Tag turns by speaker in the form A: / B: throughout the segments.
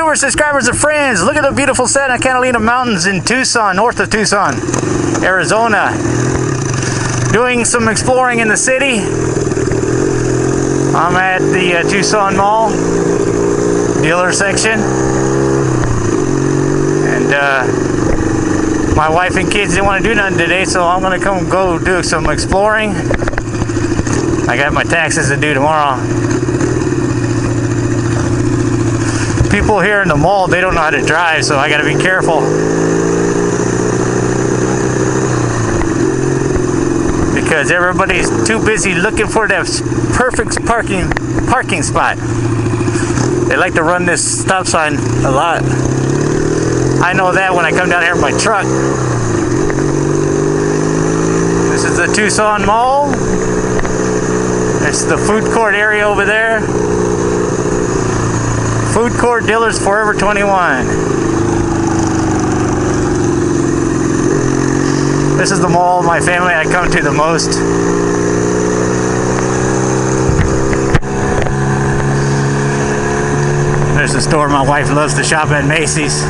A: viewers, subscribers, and friends. Look at the beautiful Santa Catalina Mountains in Tucson, north of Tucson, Arizona. Doing some exploring in the city. I'm at the Tucson Mall dealer section. And my wife and kids didn't want to do nothing today, so I'm going to go do some exploring. I got my taxes to do tomorrow. People here in the mall, they don't know how to drive, so I got to be careful. Because everybody's too busy looking for that perfect parking spot. They like to run this stop sign a lot. I know that when I come down here in my truck. This is the Tucson Mall. It's the food court area over there. Food court, dealers, Forever 21. This is the mall my family I come to the most. There's the store my wife loves to shop at, Macy's.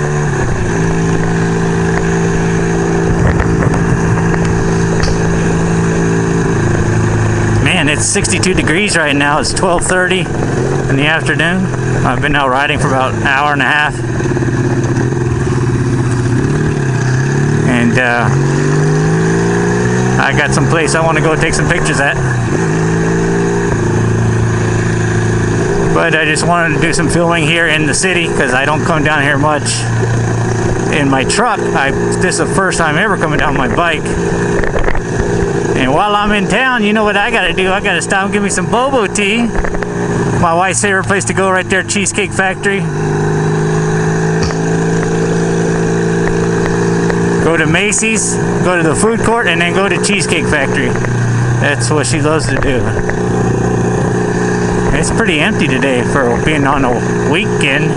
A: Man, it's 62 degrees right now. It's 12:30 in the afternoon. I've been out riding for about an hour and a half. And I got some place I want to go take some pictures at. But I just wanted to do some filming here in the city because I don't come down here much in my truck. This is the first time ever coming down my bike. And while I'm in town, you know what I gotta do? I gotta stop and give me some boba tea. My wife's favorite place to go right there, Cheesecake Factory. Go to Macy's, go to the food court, and then go to Cheesecake Factory. That's what she loves to do. It's pretty empty today for being on a weekend.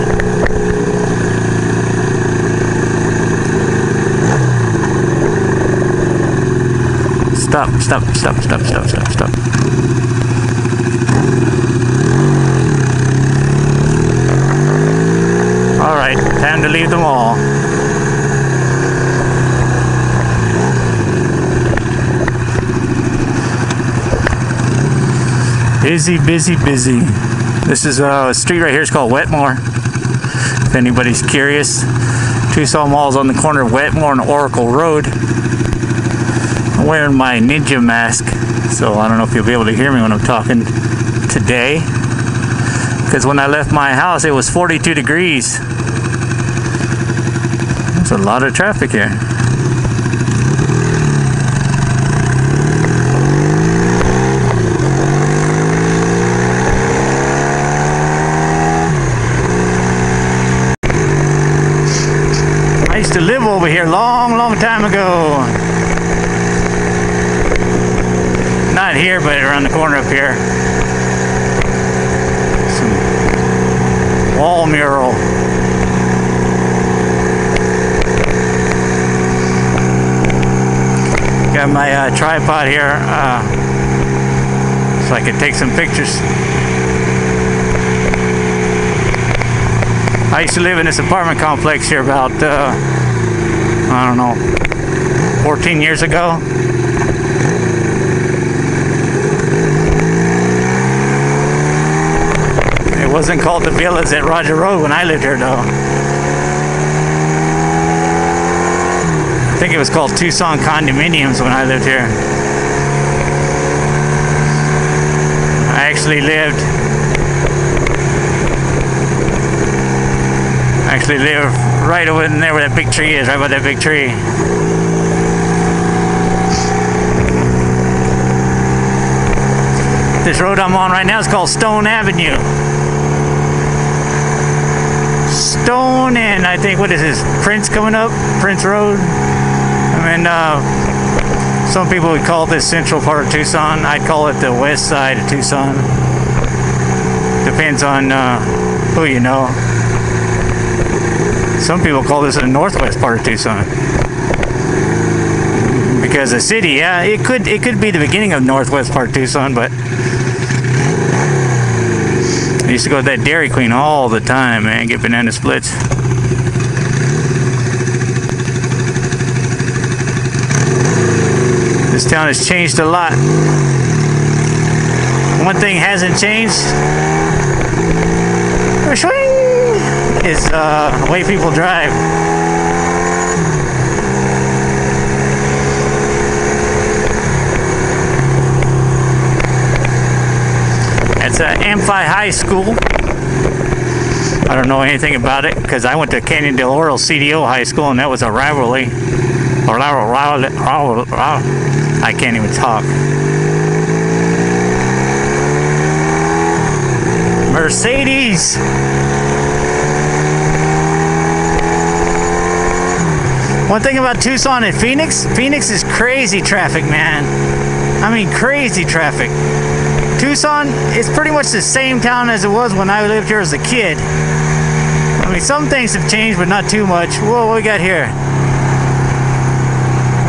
A: Stop. Alright, time to leave the mall. Busy. This is a street right here. It's called Wetmore. If anybody's curious, Tucson Mall's on the corner of Wetmore and Oracle Road. I'm wearing my ninja mask, so I don't know if you'll be able to hear me when I'm talking today. Because when I left my house, it was 42 degrees. There's a lot of traffic here. I used to live over here long time ago. Not here, but around the corner up here. Some wall mural. Got my tripod here so I can take some pictures. I used to live in this apartment complex here about, I don't know, 14 years ago. It wasn't called the Villas at Roger Road when I lived here, though. I think it was called Tucson Condominiums when I lived here. I actually lived right over in there where that big tree is, right by that big tree. This road I'm on right now is called Stone Avenue. Stone and I think, what is this, Prince coming up? Prince Road? I mean, some people would call this central part of Tucson. I'd call it the west side of Tucson. Depends on who you know. Some people call this the northwest part of Tucson. Because the city, yeah, it could be the beginning of northwest part of Tucson, but I used to go to that Dairy Queen all the time, man, get banana splits. This town has changed a lot. One thing hasn't changed is the way people drive. It's Amphi High School. I don't know anything about it because I went to Canyon del Oro CDO High School, and that was a rivalry. I can't even talk. Mercedes. One thing about Tucson and Phoenix is crazy traffic, man. I mean, crazy traffic. Tucson is pretty much the same town as it was when I lived here as a kid. I mean, some things have changed, but not too much. Whoa, what we got here?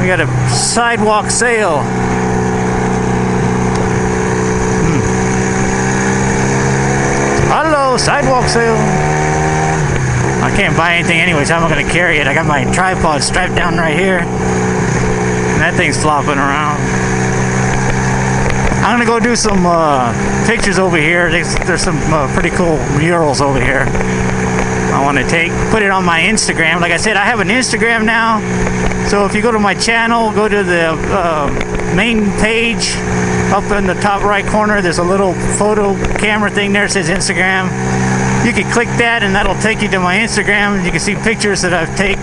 A: We got a sidewalk sale. Hello, sidewalk sale. I can't buy anything anyway, so I'm not going to carry it. I got my tripod strapped down right here. And that thing's flopping around. I'm going to go do some pictures over here. There's some pretty cool murals over here I want to put it on my Instagram. Like I said, I have an Instagram now. So if you go to my channel, go to the main page. Up in the top right corner, there's a little photo camera thing there that says Instagram. You can click that and that'll take you to my Instagram. You can see pictures that I've taken.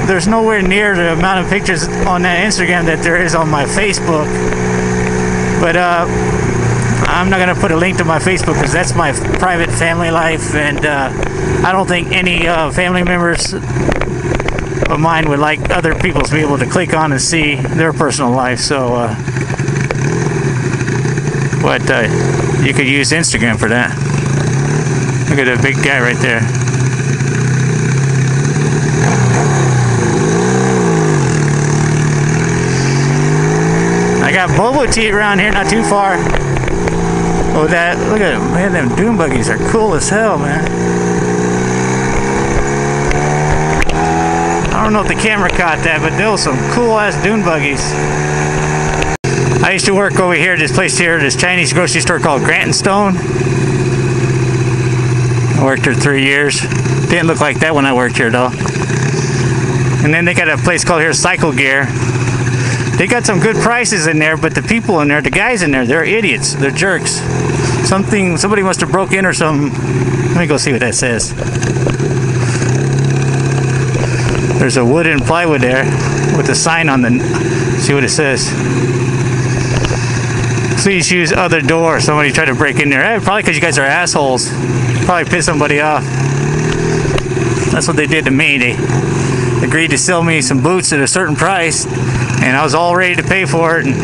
A: There's nowhere near the amount of pictures on that Instagram that there is on my Facebook. But I'm not going to put a link to my Facebook because that's my private family life, and I don't think any family members of mine would like other people to be able to click on and see their personal life. So, but you could use Instagram for that. Look at that big guy right there. I got boba tea around here, not too far. Oh, look at them, man, them dune buggies are cool as hell, man. I don't know if the camera caught that, but those some cool ass dune buggies. I used to work over here, this place here, this Chinese grocery store called Grant & Stone. I worked here 3 years. Didn't look like that when I worked here though. And then they got a place called here Cycle Gear. They got some good prices in there, but the people in there, the guys in there, they're idiots. They're jerks. Somebody must have broke in or something. Let me go see what that says. There's a wood and plywood there with a sign on the, see what it says. Please use other door. Somebody tried to break in there. Probably because you guys are assholes. Probably pissed somebody off. That's what they did to me. They agreed to sell me some boots at a certain price, and I was all ready to pay for it. And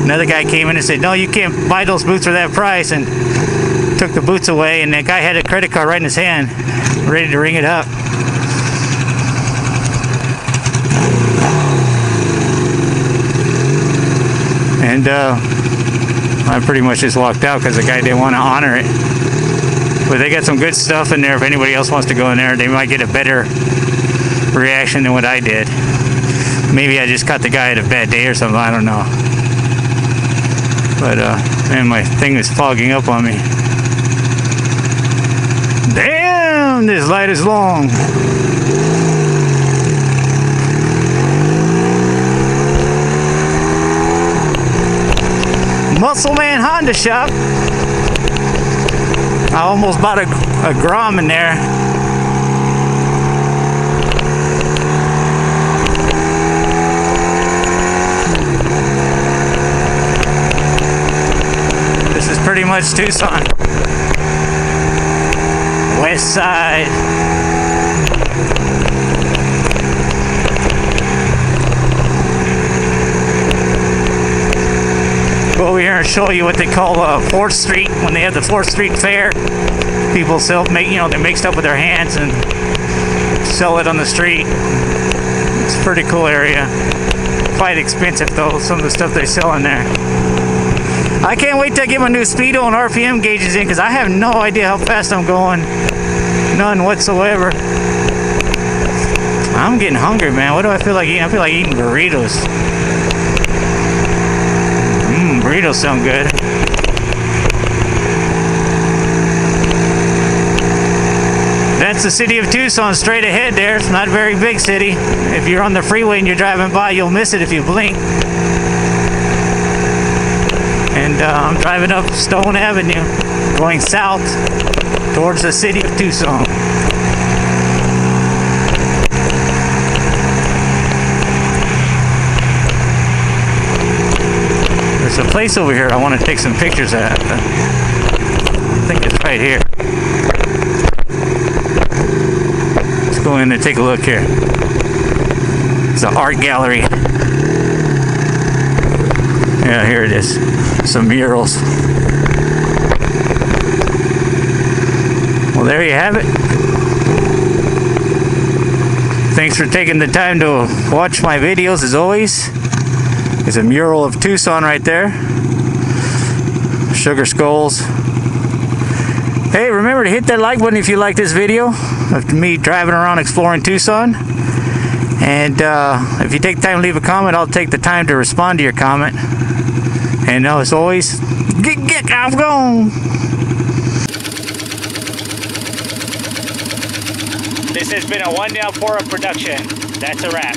A: another guy came in and said, no, you can't buy those boots for that price, and took the boots away. And that guy had a credit card right in his hand, ready to ring it up. And I pretty much just walked out because the guy didn't want to honor it. But they got some good stuff in there. If anybody else wants to go in there, they might get a better reaction than what I did. Maybe I just caught the guy at a bad day or something, I don't know. But man, my thing is fogging up on me. Damn, this light is long. Muscle Man Honda shop. I almost bought a Grom in there. This is pretty much Tucson. West side. Go over here and show you what they call 4th Street. When they have the 4th Street Fair, people they make stuff with their hands and sell it on the street. It's a pretty cool area. Quite expensive though, some of the stuff they sell in there. I can't wait till I get my new speedo and RPM gauges in, because I have no idea how fast I'm going. None whatsoever. I'm getting hungry, man. What do I feel like eating? I feel like eating burritos. Burritos sound good. That's the city of Tucson straight ahead there. It's not a very big city. If you're on the freeway and you're driving by, you'll miss it if you blink. And I'm driving up Stone Avenue, going south towards the city of Tucson. There's a place over here I want to take some pictures at. I think it's right here. Let's go in and take a look here. It's an art gallery. Yeah, here it is. Some murals. Well, there you have it. Thanks for taking the time to watch my videos as always. There's a mural of Tucson right there. Sugar skulls. Hey, remember to hit that like button if you like this video of me driving around exploring Tucson. And if you take time to leave a comment, I'll take the time to respond to your comment. And as always, get I'm gone. This has been a One Down 4 Up production. That's a wrap.